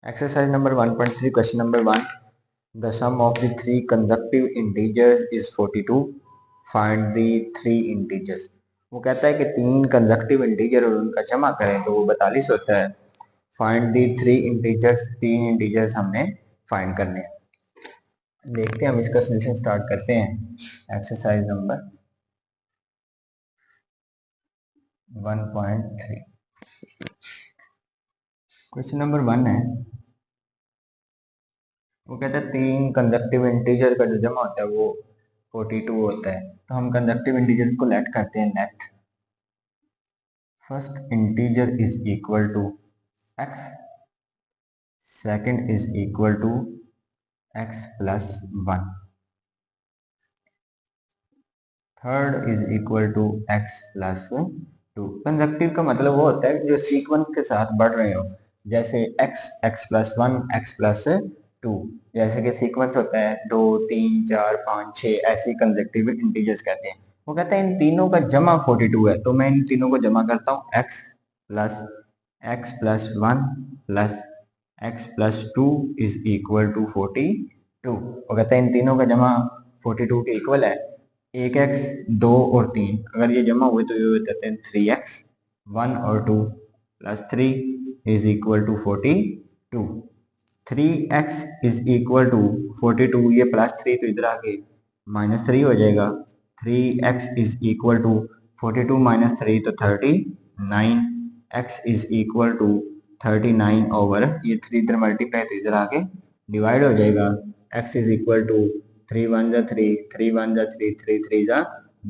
Exercise number 1.3, question number 1. The sum of the three consecutive integers is 42. Find the three integers. वो कहता है कि तीन consecutive integer और उनका जमा करें तो वो 42 होता है. Find the three integers. तीन integers हमने find करने हैं. देखते हैं, हम इसका सोल्यूशन स्टार्ट करते हैं. Exercise number 1.3. क्वेश्चन नंबर 1 है. वो कहता है तीन कंजक्टिव इंटीजर का जो जमा होता है वो 42 होता है. तो हम कंजक्टिव इंटीजर्स को लेट करते हैं. Let first integer is equal to x, second is equal to x plus 1, third is equal to x plus 2. Conjunctive का मतलब वो होता है जो सीक्वेंस के साथ बढ़ रहे हो, जैसे x प्लस 1, x प्लस 2. जैसे कि सीक्वेंस होता है 2, 3, 4, 5, 6, ऐसी कंजक्टिव इंटीजर्स कहते हैं. वो कहते हैं इन तीनों का जमा 42 है. तो मैं इन तीनों को जमा करता हूँ. x plus 1 plus x plus 2 is equal to 42. वो कहते हैं इन तीनों का जमा 42 के इक्वल है. एक x, 2 और 3 अगर ये जमा हुए तो ये हो जाते हैं 3x. 1 और 2 plus 3 is equal to 42. 3x is equal to 42. ये प्लस 3 तो इधर आके माइनस 3 हो जाएगा. 3x is equal to 42 minus 3 तो 39. x is equal to 39 over ये 3 इधर मल्टीप्लाई तो इधर आके डिवाइड हो जाएगा. x इज इक्वल टू 3 1 जा 3, 3 1 जा 3, 3 3 जा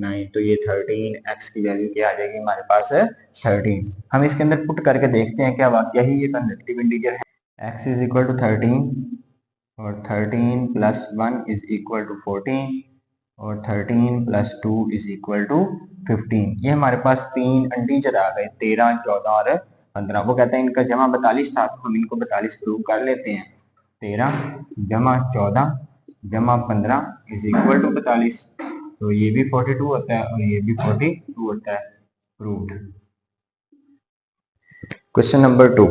9. तो ये 13 x की वैल्यू क्या आ जाएगी हमारे पास है 13. हम इसके अंदर पुट करके देखते हैं क्या वाकया ही ये कंजक्टिव इंटीजर है. x इज इक्वल टू 13 और 13 प्लस 1 इज इक्वल टू 14 और 13 प्लस 2 इज इक्वल टू 15. ये हमारे पास तीन इंटीजर आ गए 13, 14 और 15. वो कहते हैं इनका जमा 42 था, तो हम इनको 42 प्रूव कर लेते हैं. 13 जमा 14 जमा 15 इज इक्वल टू 42. तो ये भी 42 होता है और ये भी 42 होता है. Proved. Question number 2.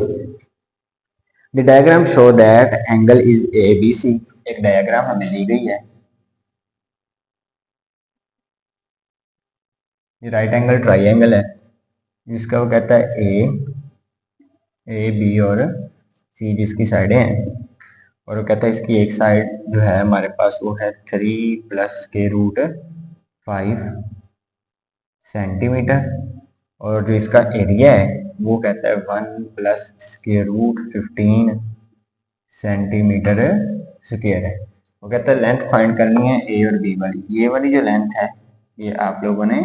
The diagram show that angle is ABC. एक डायग्राम हमें दी गई है. ये राइट एंगल ट्राइंगल है. इसका वो कहता है ए बी और सी जिसकी साइडें हैं. और वो कहता है इसकी एक साइड जो है हमारे पास वो है 3 प्लस के रूट 5 सेंटीमीटर. और जो इसका एरिया है वो कहता है 1 प्लस के रूट 15 सेंटीमीटर स्क्वायर है. वो कहता है लेंथ फाइंड करनी है ए और बी वाली. ये वाली जो लेंथ है ये आप लोगों ने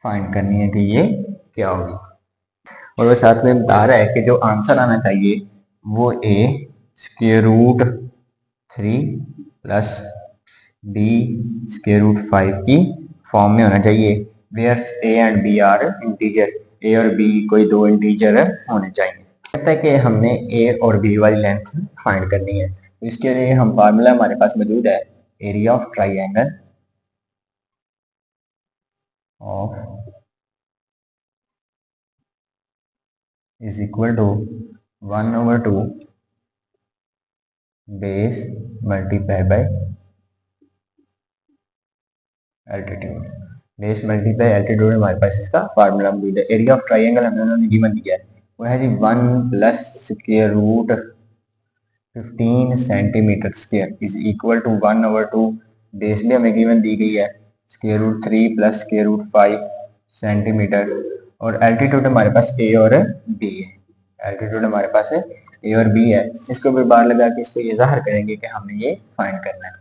फाइंड करनी है कि ये क्या होगी. और वो साथ में बता रहा है कि जो आंसर आना चाहिए वो A square root 3 plus D square root 5 की फॉर्म में होना चाहिए. Where A and B are integer. A और बी कोई दो इंटीजर होने चाहिए. कहता है कि हमने ए और बी वाली लेंथ फाइंड करनी है. इसके लिए हम फार्मूला हमारे पास मौजूद है. Area of triangle of is equal to 1/2 base multiply by altitude. Base multiply altitude हमारे पास इसका फार्मूला मौजूद है. एरिया ऑफ ट्राइंगल हमने गिवन दिया है वो है जी 1 plus square root 15 centimetre square is equal to 1/2. Base भी हमें गिवन दी गई है square root 3 plus square root 5 centimetre. और एल्टीट्यूड हमारे पास ए और बी है. एल्टीट्यूड हमारे पास है ए और बी है. इसको भी बार लगा के इसको ये जाहिर करेंगे कि हमने ये फाइंड करना है.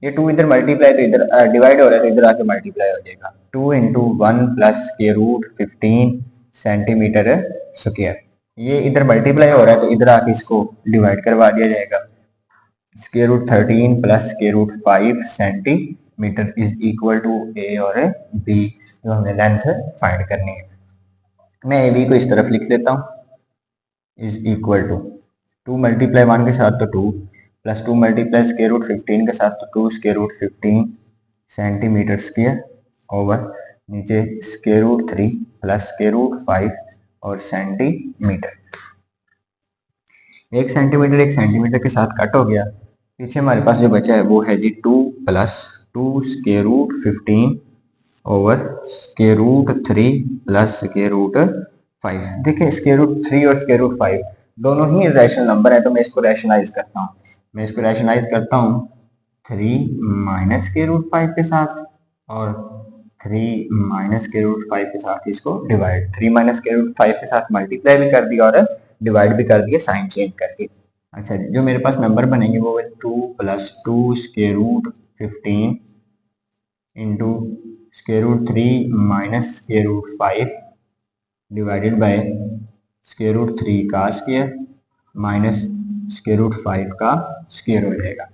ये 2 इधर मल्टीप्लाई तो इधर डिवाइड हो रहा है तो इधर आके मल्टीप्लाई हो जाएगा. 2 into 1 plus square root 15 centimetre square. ये इधर मल्टीप्लाई हो रहा है तो इधर आके इसको डिवाइड करवा दिया जाएगा. Square root 13 plus square root 5 centimetre is equal to A और बी जो हमने लेंथ फाइंड करनी है. मैं ए बी को इस तरफ लिख लेता हूँ. इज इक्वल टू 2 मल्टीप्लाई 1 के साथ तो 2 प्लस 2 मल्टीप्लाई स्क्वायर रूट 15 के साथ तो 2 square root 15 centimetre square over नीचे square root 3 plus square root 5 और सेंटीमीटर. एक सेंटीमीटर के साथ कट हो गया। पीछे हमारे पास जो बचा है वो है जी 2 plus 2 square root 15 over square root 3 plus square root 5। देखिए स्क्वायर रूट 3 और स्क्वायर रूट 5 दोनों ही रैशनल नंबर है, तो मैं इसको रैशनलाइज करता हूँ 3 माइनस स्क्वायर रूट 5 के साथ और 3 माइनस स्क्वायर रूट 5 के साथ इसको डिवाइड, 3 माइनस स्क्वायर रूट 5 के साथ मल्टीप्लाई भी कर दिया और डिवाइड भी कर दिया साइन चेंज करके। अच्छा जी, जो मेरे पास नंबर बनेंगे वो है 2 plus 2 square root 15 into square root 3 minus square root 5 divided by square root 3 का स्क्वायर माइनस स्क्वायर रूट 5 का स्क्वायर हो जाएगा।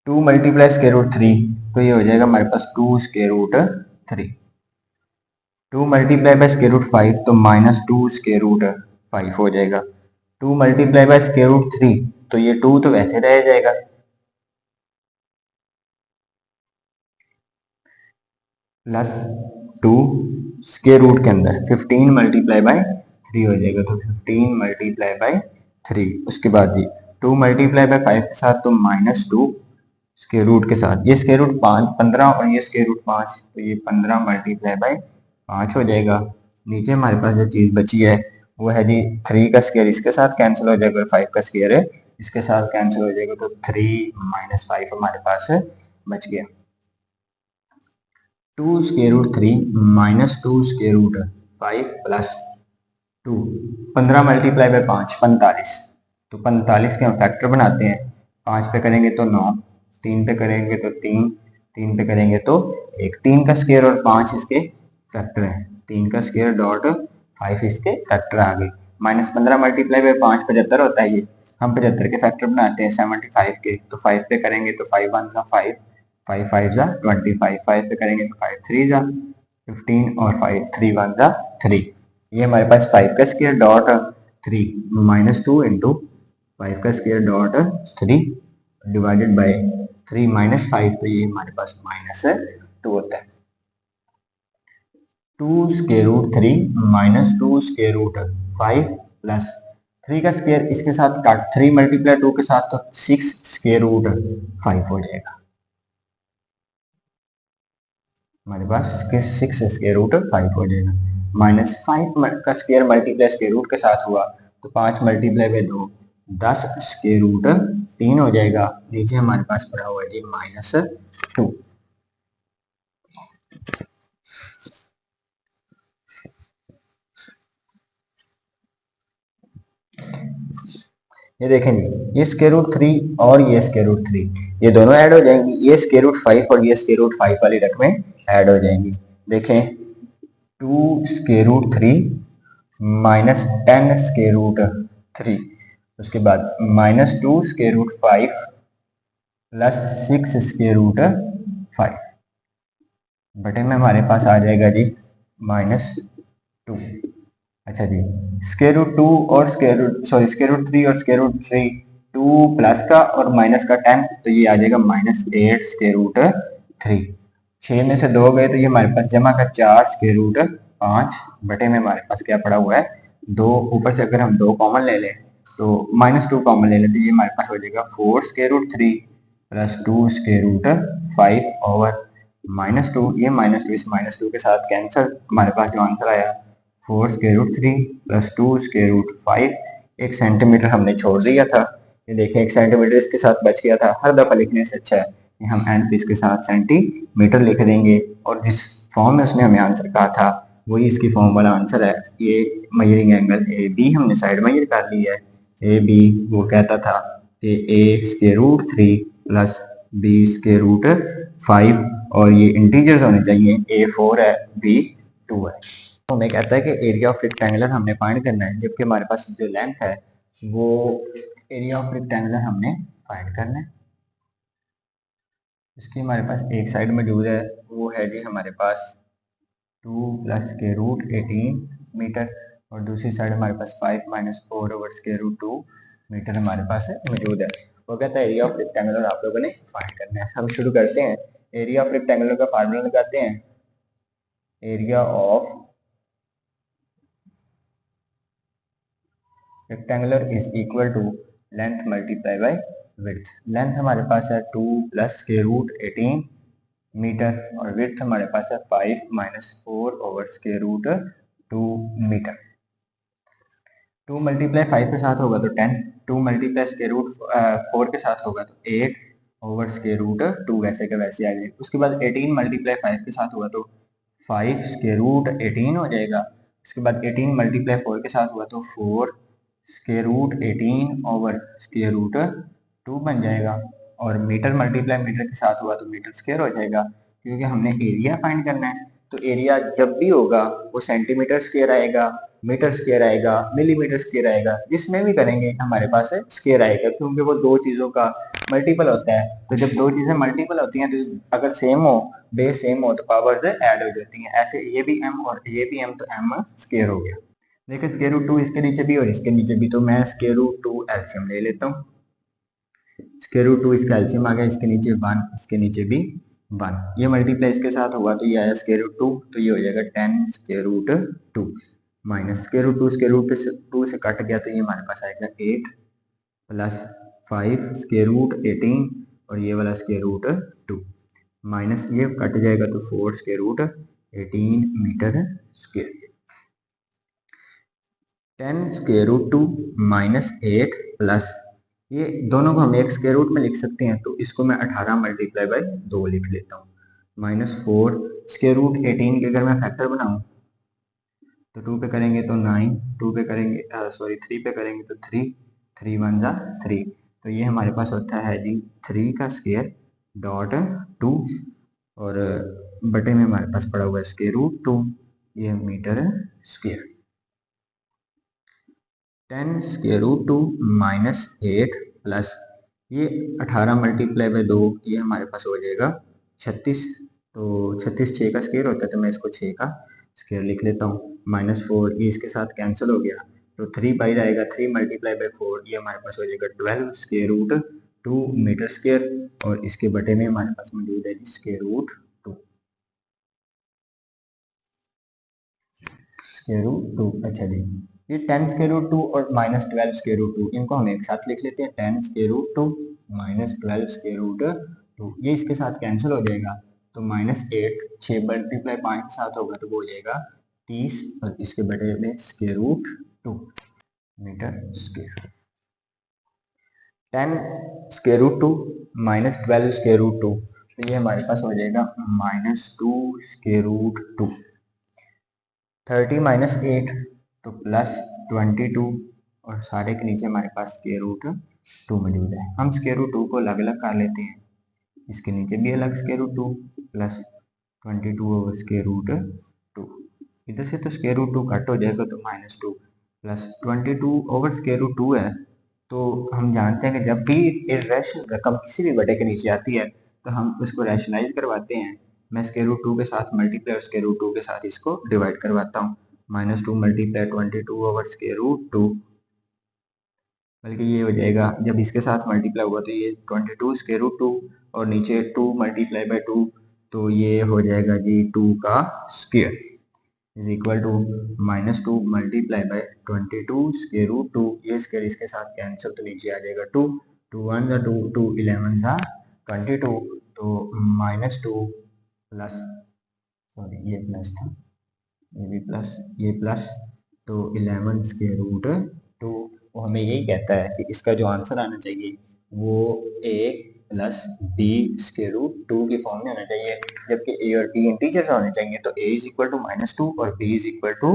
2 मल्टीप्लाई स्क्वायर रूट 3, तो ये हो जाएगा हमारे पास 2 square root 3। 2 multiply by square root 5 तो माइनस 2 स्क्वायर रूट 5 हो जाएगा। 2 मल्टीप्लाई बाय स्क्वायर रूट 3 तो ये 2 तो वैसे रह जाएगा, प्लस 2 स्क्वायर रूट के अंदर 15 मल्टीप्लाई बाय 3 हो जाएगा, तो 15 मल्टीप्लाई बाय 3। उसके बाद जी 2 मल्टीप्लाई बाय 5 के साथ तो माइनस 2 स्क्वायर रूट के साथ, ये स्क्वायर रूट 15 और ये स्क्वायर रूट 5, तो ये 15 मल्टीप्लाई बाय 5 हो जाएगा। नीचे हमारे पास जो चीज़ बची है वो है जी 3 का स्क्वायर इसके साथ कैंसिल हो जाएगा, 5 का स्क्वायर है इसके साथ कैंसिल हो जाएगा, तो 3 माइनस 5 हमारे पास बच गया। 2 square root 3 minus 2 square root 5 plus 2, 15 multiply by 5 45, तो 45 के हम फैक्टर बनाते हैं। 5 पे करेंगे तो 9, 3 पे करेंगे तो 3, 3 पे करेंगे तो 1, 3 का स्क्वायर और 5 इसके फैक्टर हैं, 3 का स्क्वायर डॉट 5 इसके फैक्टर आ गए। माइनस 15 मल्टीप्लाई बाय 5 75 होता है, ये हम 75 के फैक्टर बनाते हैं 75 के, तो 5 पे करेंगे तो 5 1 जा 5, 5 5 जा 25, 5 पे करेंगे तो 5 3 जा 15 और 5 3 1 जा 3। ये हमारे पास 5 का स्क्वायर डॉट 3 माइनस 2 इंटू 5 का square dot 3 divided by 3 minus 5, तो ये हमारे पास माइनस 2 होता है। 2 square root 3 minus 2 square root 5 plus 3 का स्क्वायर इसके साथ काट, 3 मल्टीप्लाई 2 के साथ तो 6 स्क्वायर रूट 5 हो जाएगा हमारे पास, कि 6 स्क्वायर रूट 5 हो जाएगा। माइनस 5 का स्क्वायर मल्टीप्लाई स्क्वायर रूट के साथ हुआ तो 5 मल्टीप्लाई बाय 2 10 स्क्वायर रूट 3 हो जाएगा। नीचे हमारे पास पड़ा हुआ है माइनस 2। ये देखें जी, ये स्क्वायर रूट 3 और ये स्क्वायर रूट 3 ये दोनों ऐड हो जाएंगी, ये स्क्वायर रूट 5 और ये स्क्वायर रूट 5 वाली रकमें ऐड हो जाएंगी। देखें 2 square root 3 minus 10 square root 3, उसके बाद minus 2 square root 5 plus 6 square root 5 बटे में हमारे पास आ जाएगा जी माइनस 2। अच्छा जी, स्क्वायर रूट 2 और स्क्वायर रूट 3 और स्क्वायर रूट 3, 2 प्लस का और माइनस का 10, तो ये आ जाएगा माइनस 8 स्क्वायर रूट 3। 6 में से 2 गए तो ये हमारे पास जमा का 4 स्क्वायर रूट 5 बटे में हमारे पास क्या पड़ा हुआ है 2। ऊपर से अगर हम 2 कॉमन ले लें तो माइनस 2 कॉमन ले लें तो ये हमारे पास हो जाएगा 4 square root 3 plus 2 square root 5 over minus 2, ये माइनस 2 इस माइनस 2 के साथ कैंसिल, हमारे पास जो आंसर आया 4 square root 3 plus 2 square root 5। 1 centimetre हमने छोड़ दिया था, ये देखिए 1 सेंटीमीटर इसके साथ बच गया था। हर दफ़ा लिखने से अच्छा है कि हम एन पे इसके साथ सेंटीमीटर लिख देंगे और जिस फॉर्म में उसने हमें आंसर कहा था वही इसकी फॉर्म वाला आंसर है। ये मेजरिंग एंगल ए बी हमने साइड मेजर कर लिया है। ए बी वो कहता था कि A square root 3 plus B square root 5 और ये इंटीजर्स होने चाहिए, ए 4 है बी 2 है। तो हमें कहता है कि एरिया ऑफ रेक्टेंगुलर हमने फाइंड करना है, जबकि हमारे पास जो लेंथ है वो एरिया ऑफ रेक्टेंगुलर हमने फाइंड करना है। इसकी हमारे पास एक साइड मौजूद है, वो है जी हमारे पास 2 प्लस के रूट 18 मीटर और दूसरी साइड हमारे पास 5 minus 4 over square root 2 metre हमारे पास मौजूद है। वो कहता है एरिया ऑफ रेक्टेंगुलर आप लोगों ने फाइंड करना है। हम शुरू करते हैं। एरिया ऑफ रेक्टेंगुलर का फार्मूला लगाते हैं, area of rectangular is equal to length multiply by width. Length हमारे पास है 2 प्लस स्क्वायर रूट 18 मीटर और विड्थ हमारे पास है 5 minus 4 over square root 2 metre. 2 multiply 5 के साथ होगा तो 10, 2 मल्टीप्लाई स्क्वायर रूट 4 के साथ होगा तो 8 ओवर स्क्वायर रूट 2 वैसे के वैसे आ जाएगा। उसके बाद 18 मल्टीप्लाई 5 के साथ होगा तो 5 स्क्वायर रूट 18 हो जाएगा। उसके बाद 18 मल्टीप्लाई 4 के साथ हुआ तो 4 square root 18 over square root 2 बन जाएगा। और मीटर मल्टीप्लाई मीटर के साथ हुआ तो मीटर स्क्वायर हो जाएगा, क्योंकि हमने एरिया फाइंड करना है। तो एरिया जब भी होगा वो सेंटीमीटर स्क्वायर आएगा, मीटर स्क्वायर आएगा, मिलीमीटर स्क्वायर आएगा, जिसमें भी करेंगे हमारे पास स्क्वायर आएगा, क्योंकि वो दो चीजों का मल्टीपल होता है। तो जब दो चीजें मल्टीपल होती हैं तो अगर सेम हो, बेस सेम हो, तो पावर्स ऐड हो जाती हैं। ऐसे ये भी m और ये भी m, तो m स्क्वायर हो गया। देखिए स्क्वायर रूट 2 इसके नीचे भी और इसके नीचे भी, तो मैं स्क्वायर रूट 2 एलसीएम ले लेता हूँ। स्क्वायर रूट 2 इसका एलसीएम आ गया, इसके नीचे 1, इसके नीचे भी 1, ये मल्टीप्लाई इसके साथ होगा तो ये आया स्क्वायर रूट 2, तो ये हो जाएगा 10 square root 2 minus square root 2 square root 2 से कट गया, तो ये हमारे पास आएगा 8 प्लस 5 स्क्वायर रूट 18 और ये वाला स्क्वायर रूट 2 माइनस ये कट जाएगा तो 4 square root 18 metre square. 10 square root 2 minus 8 plus ये दोनों को हम एक स्क्वायर रूट में लिख सकते हैं, तो इसको मैं 18 मल्टीप्लाई बाय 2 लिख लेता हूँ माइनस 4 स्क्वायर रूट 18 के अगर मैं फैक्टर बनाऊं तो 2 पे करेंगे तो 9, 2 पे करेंगे 3 पे करेंगे तो 3, 3 1 जा 3, तो ये हमारे पास होता है जी 3 का स्क्वायर डॉट 2 और बटे में हमारे पास पड़ा हुआ है स्क्वायर रूट 2, ये metre square. 10 square root 2 minus 8 plus ये 18 मल्टीप्लाई बाय 2, ये हमारे पास हो जाएगा 36, तो 36 6 का स्क्वायर होता है, तो मैं इसको 6 का स्क्वायर लिख लेता हूँ माइनस 4, ये इसके साथ कैंसिल हो गया तो 3 बाहर आएगा, 3 मल्टीप्लाई बाय 4, ये हमारे पास हो जाएगा 12 स्क्वायर रूट 2 मीटर स्क्वायर और इसके बटे में हमारे पास मौजूद है स्क्वायर रूट 2, स्क्वायर रूट 2। अच्छा जी, ये 10 स्क्वायर रूट 2 और माइनस 12 स्क्वायर रूट 2 इनको हम एक साथ लिख लेते हैं, 10 square root 2 minus 12 square root 2, ये इसके साथ कैंसिल हो जाएगा तो माइनस 8 6 मल्टीप्लाई 5 के साथ होगा तो वो हो जाएगा 30 और इसके बटे में square root 2 metre square. 10 square root 2 minus 12 square root 2, तो ये हमारे पास हो जाएगा माइनस 2 स्क्वायर रूट 2। 30 माइनस 8 तो प्लस 22 और सारे के नीचे हमारे पास स्क्वायर रूट 2 मौजूद है। हम स्क्वायर रूट 2 को अलग अलग कर लेते हैं, इसके नीचे भी अलग square root 2 plus 22 over square root 2, इधर से तो स्क्वायर रूट 2 कट हो जाएगा तो minus 2 plus 22 over square root 2 है। तो हम जानते हैं कि जब भी इर्रेशनल रकम किसी भी बटे के नीचे आती है तो हम उसको रैशनलाइज करवाते हैं। मैं स्क्वायर रूट 2 के साथ मल्टीप्लाई और स्क्वायर रूट 2 के साथ इसको डिवाइड करवाता हूँ, minus 2 multiply 22 over square root 2, बल्कि ये हो जाएगा जब इसके साथ मल्टीप्लाई होगा तो ये 22 स्क्वायर रूट 2 और नीचे 2 मल्टीप्लाई बाय 2, तो ये हो जाएगा जी 2 का square is equal to minus 2 multiply by 22 square root 2, ये स्क्वायर इसके साथ कैंसिल तो नीचे आ जाएगा 2, 2 1 जा 2, 2 11 जा 22, तो माइनस 2 प्लस सॉरी ये प्लस था, ये भी प्लस, ये प्लस, तो 11 स्क्वायर रूट 2, वो हमें यही कहता है कि इसका जो आंसर आना चाहिए वो a plus B square root 2 की फॉर्म में आना चाहिए, जबकि a और b इंटीजर्स होने चाहिए, तो a is equal to minus 2 और b इज इक्वल टू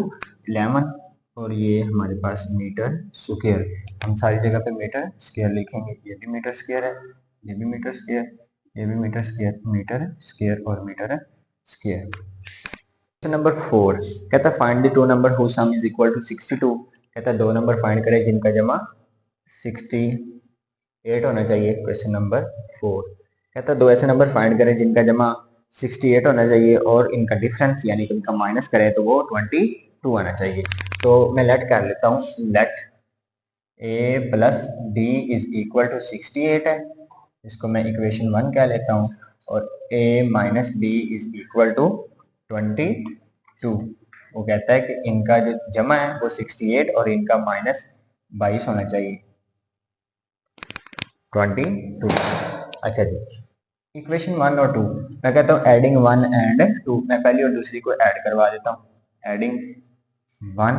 11 और ये हमारे पास मीटर स्क्वायर, हम सारी जगह पे मीटर स्क्वायर लिखेंगे, ये भी मीटर स्क्वायर है, ये भी मीटर स्क्वायर, ये भी मीटर स्क्वायर, मीटर स्क्वायर और मीटर स्क्वायर। नंबर 4 कहता है find the two number whose sum is equal to 62, कहता है दो नंबर फाइंड करें जिनका जमा 68 होना चाहिए। क्वेश्चन नंबर 4 कहता है दो ऐसे नंबर फाइंड करें जिनका जमा 68 होना चाहिए और इनका डिफरेंस यानी कि इनका माइनस करें तो वो 22 आना चाहिए। तो मैं लेट कर लेता हूँ, let a plus B is equal to 68 है, इसको मैं इक्वेशन 1 कह लेता हूँ, और a minus B is equal to 22, वो कहता है कि इनका जो जमा है वो 68 और इनका माइनस 22 होना चाहिए 22। अच्छा जी, इक्वेशन 1 और 2 मैं कहता हूँ एडिंग 1 एंड 2, मैं पहली और दूसरी को ऐड करवा देता हूँ। एडिंग 1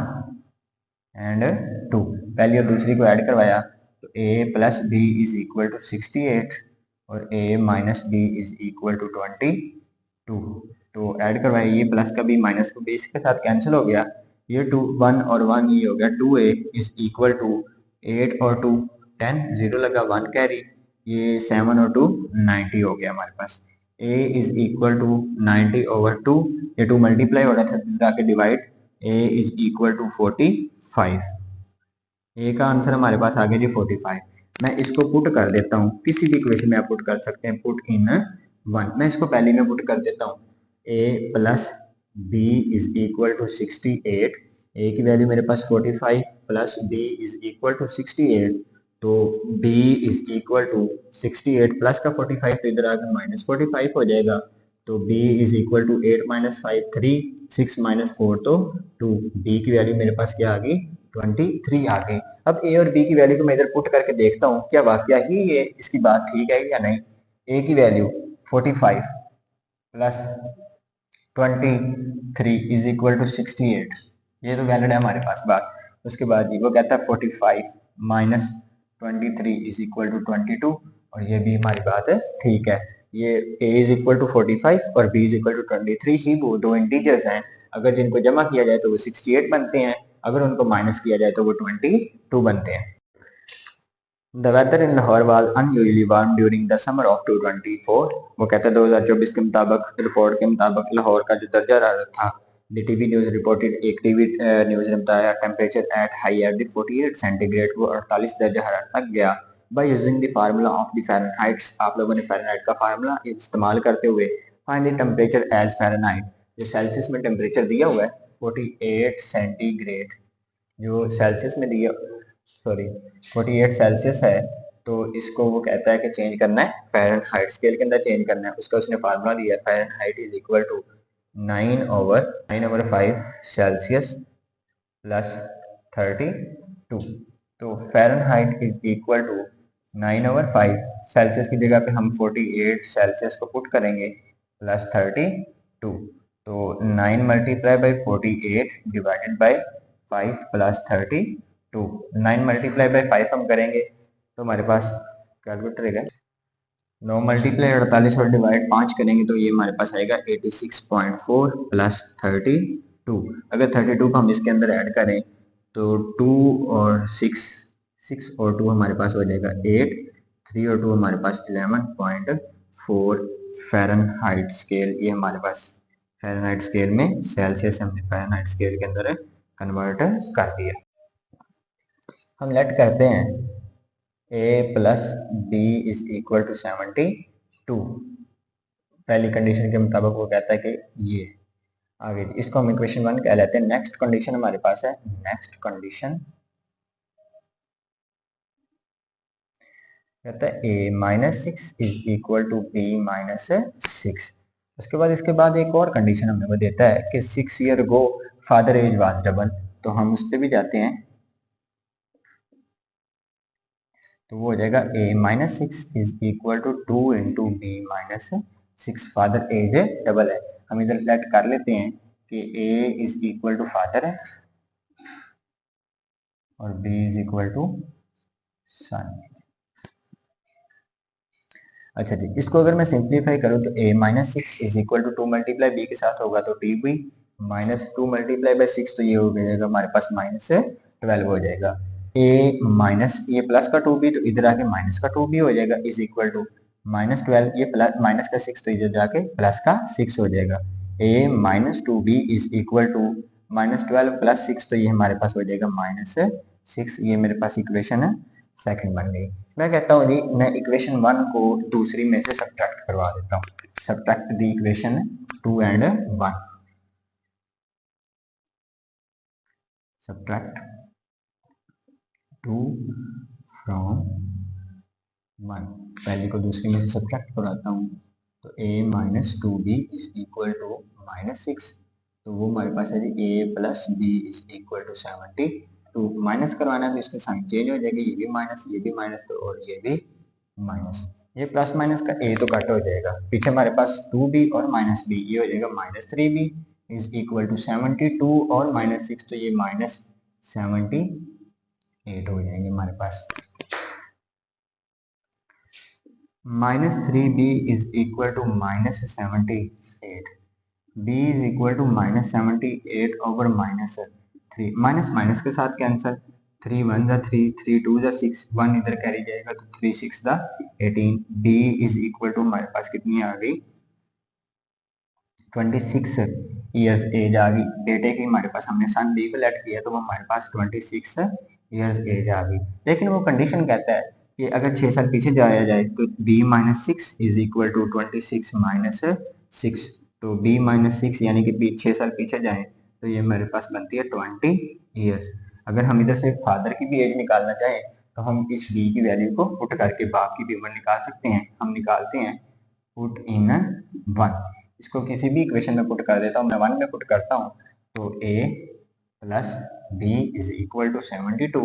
एंड 2, पहली और दूसरी को ऐड करवाया तो a plus B is equal to 68 और a minus B is equal to 22। तो ऐड करवाया, ये प्लस का b माइनस का b इसके साथ कैंसिल हो गया, ये 2 1 और 1 ये हो गया 2a इज इक्वल टू 8 और 2 10, 0 लगा 1 कैरी, ये 7 और 2 90 हो गया हमारे पास। a is equal to 90 over 2, ये 2 मल्टीप्लाई हो रहा था जाके divide, a is equal to 45। A का आंसर हमारे पास आ गया जी 45। मैं इसको पुट कर देता हूँ, किसी भी इक्वेशन में आप पुट कर सकते हैं, पुट इन 1। मैं इसको पहले में पुट कर देता हूँ, a plus B is equal to 68, A की वैल्यू मेरे पास 45 plus B is equal to 68, तो b is equal to 68 plus का 45 तो इधर आकर माइनस 45 हो जाएगा, तो b is equal to 8 minus 5 3, 6 minus 4 तो 2, b की वैल्यू मेरे पास क्या आ गई 23 आ गई। अब a और b की वैल्यू को मैं इधर पुट करके देखता हूँ क्या वाकया ही ये इसकी बात ठीक है या नहीं। a की value 45 plus 23 is equal to 68, ये तो वैलिड है हमारे पास बात। उसके बाद जी वो कहता है 45 माइनस 23 इज इक्वल टू 22, और ये भी हमारी बात है ठीक है। ये a इज इक्वल टू 45 और b इज इक्वल टू 23 ही वो दो इंटीजर्स हैं, अगर जिनको जमा किया जाए तो वो 68 बनते हैं, अगर उनको माइनस किया जाए तो वो 22 बनते हैं। The weather in Lahore was unusually warm during the summer of 2024। वो कहते हैं 2024 के मुताबिक, रिपोर्ट के मुताबिक लाहौर का जो दर्जा हरारत था, द टीवी न्यूज रिपोर्टेड, एक टीवी न्यूज ने बताया, temperature at higher the 48 centigrade, वो 48 दर्जा हरारत तक गया। By using the formula of the Fahrenheits, आप लोगों ने फ़ारेनहाइट का फार्मूला इस्तेमाल करते हुए find the temperature as Fahrenheit, जो सेल्सियस में टेम्परेचर दिया हुआ है 48 सेंटीग्रेड, जो सेल्सियस में दिया, सॉरी 48 सेल्सियस है, तो इसको वो कहता है कि चेंज करना है फ़ारेनहाइट स्केल के अंदर चेंज करना है। उसका उसने फार्मूला दिया है, Fahrenheit is equal to 9/5 Celsius plus 32। तो Fahrenheit is equal to 9/5 Celsius की जगह पे हम 48 सेल्सियस को पुट करेंगे प्लस 32, तो 9 multiply by 48 divided by 5 plus 32, 9 multiply by 5 हम करेंगे तो हमारे पास कैलकुलेटर रहेगा, 9 मल्टीप्लाई 48 और डिवाइड 5 करेंगे तो ये हमारे पास आएगा 86.4 प्लस 32। अगर 32 को हम इसके अंदर ऐड करें तो 2 और 6 और 2 हमारे पास हो जाएगा 8, 3 और 2 हमारे पास 11.4 फ़ारेनहाइट स्केल, ये हमारे पास फ़ारेनहाइट स्केल में सेल्सियस हमने फ़ारेनहाइट स्केल के अंदर कन्वर्ट कर दिया। हम लेट करते हैं a plus B is equal to 72, पहली कंडीशन के मुताबिक वो कहता है कि ये आगे, इसको हम इक्वेशन 1 कह लेते हैं। नेक्स्ट कंडीशन हमारे पास है, नेक्स्ट कंडीशन कहता है a minus 6 is equal to b minus 6। उसके बाद इसके बाद एक और कंडीशन हमें वो देता है कि 6 year go father age was double, तो हम उस पर भी जाते हैं, तो वो हो जाएगा a minus 6 is equal to 2 into B minus 6, father age double है। हम इधर लेट कर लेते हैं कि a is equal to father है और b is equal to son. अच्छा जी, इसको अगर मैं सिंप्लीफाई करूँ तो a minus 6 is equal to 2 multiply b के साथ होगा तो T B minus 2 multiply by 6, तो ये हो जाएगा हमारे पास माइनस 12 हो जाएगा। a माइनस ये प्लस का 2b तो इधर आके माइनस का 2b हो जाएगा इज इक्वल टू माइनस 12, ये प्लस माइनस का 6 तो इधर जाके प्लस का 6 हो जाएगा। a minus 2b is equal to minus 12 plus 6, तो ये हमारे पास हो जाएगा माइनस 6, ये मेरे पास इक्वेशन है सेकंड बन गई। मैं कहता हूँ जी मैं इक्वेशन 1 को दूसरी में से सब्ट्रैक्ट करवा देता हूँ, subtract the equation 2 and 1, subtract 2 from 1, पहले को दूसरी में से सब्ट्रैक्ट कराता हूँ, तो a minus 2b is equal to minus 6, तो वो हमारे पास है जी a plus b is equal to 72। तो माइनस करवाना तो इसके साइन चेंज हो जाएगी, ये भी माइनस तो और ये भी माइनस, ये प्लस माइनस का ए तो कट हो जाएगा, पीछे हमारे पास 2b और माइनस बी, ये हो जाएगा -3b इज इक्वल टू 72 और -6, तो ये -78 हो जाएंगे हमारे पास। -3b is equal to -78, b is equal to -78 over -3, minus minus के साथ कैंसिल, 3 1 जा 3, 3 2 जा 6, 1 इधर कैरी जाएगा तो 3 6 जा 18, b इज इक्वल टू हमारे पास कितनी आ गई 26 ईयर्स एज आ गई, बेटे की हमारे पास हमने सन बी को लेट किया तो वो हमारे पास 26 ईयर्स एज आ गई, लेकिन वो कंडीशन कहता है कि अगर 6 साल पीछे जाया जाए तो b -6 इज इक्वल टू 26 -6, तो b -6 यानी कि b 6 साल पीछे जाए तो ये हमारे पास बनती है 20 ईयर्स। अगर हम इधर से फादर की भी एज निकालना चाहें तो हम इस b की वैल्यू को पुट करके बाप की भी उम्र निकाल सकते हैं, हम निकालते हैं पुट इन 1, इसको किसी भी इक्वेशन में पुट कर देता हूँ, मैं 1 में पुट करता हूँ तो a plus b is equal to 72,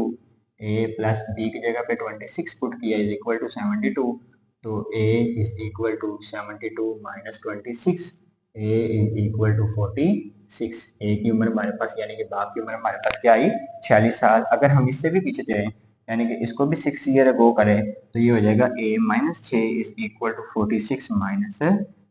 a plus b की जगह पे 26 पुट किया इज इक्वल टू 72, तो a is equal to 72 minus 26, a is equal to 46, a की उम्र हमारे पास यानी कि बाप की उम्र हमारे पास क्या आई 46 साल। अगर हम इससे भी पीछे जाएं यानी कि इसको भी 6 ईयर अगो करें तो ये हो जाएगा a minus 6 is equal to 46 minus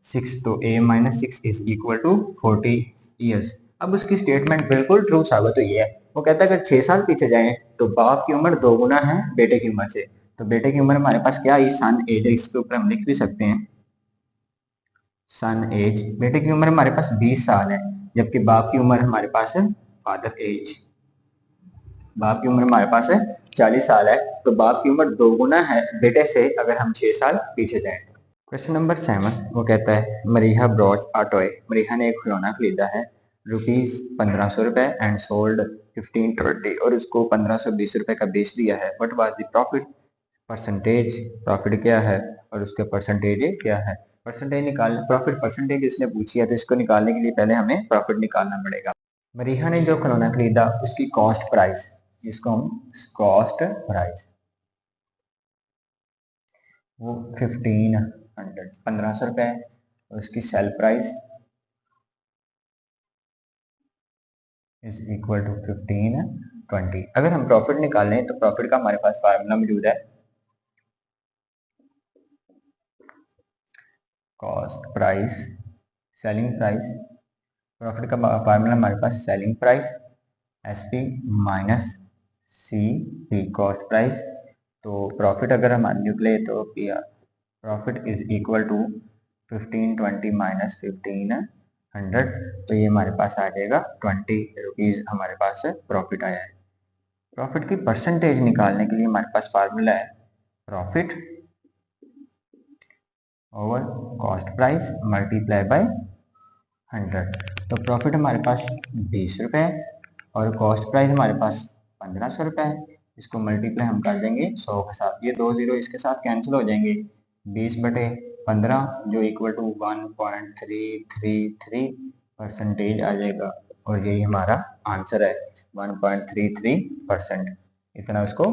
6, तो a minus 6 is equal to 40 years. अब उसकी स्टेटमेंट बिल्कुल ट्रू साबित हुई है, वो कहता है अगर 6 साल पीछे जाएं तो बाप की उम्र 2 गुना है बेटे की उम्र से, तो बेटे की उम्र हमारे पास क्या आई सन एज है, इसके ऊपर हम लिख भी सकते हैं सन एज, बेटे की उम्र हमारे पास 20 साल है जबकि बाप की उम्र हमारे पास है फादर एज, बाप की उम्र हमारे पास है 40 साल है, तो बाप की उम्र 2 गुना है बेटे से अगर हम 6 साल पीछे जाएं तो। क्वेश्चन नंबर 7 वो कहता है मरीहा ब्रॉट अ टॉय, मरीहा ने एक खिलौना खरीदा है रुपीज 1500 रुपए एंड सोल्ड 1520 और उसको 1520 रुपए का बेच दिया है, what was the profit percentage, profit क्या है और उसके परसेंटेज क्या है, परसेंटेज निकाल, प्रॉफिट परसेंटेज इसने पूछी है तो इसको निकालने के लिए पहले हमें प्रॉफिट निकालना पड़ेगा। मरीहा ने जो खिलौना खरीदा उसकी कॉस्ट प्राइस, जिसको हम कॉस्ट प्राइस वो 1500 रुपए है, उसकी sale price is equal to 1520। अगर हम प्रॉफिट निकालें तो प्रॉफिट का हमारे पास फार्मूला मौजूद है cost price selling price, profit का फार्मूला हमारे पास selling price SP minus C P cost price, तो प्रॉफिट अगर हम निकले तो profit is equal to 1520 minus 1500, तो ये हमारे पास आ जाएगा 20 रुपीज हमारे पास प्रॉफिट आया है। प्रॉफिट की परसेंटेज निकालने के लिए हमारे पास फार्मूला है profit over cost price multiply by 100, तो प्रॉफिट हमारे पास 20 रुपए है और कॉस्ट प्राइस हमारे पास 1500 रुपए है, इसको मल्टीप्लाई हम कर देंगे 100 के साथ, ये 2 जीरो इसके साथ कैंसिल हो जाएंगे, 20/15 जो इक्वल टू 1.333 परसेंटेज आ जाएगा और यही हमारा आंसर है 1.33%, इतना उसको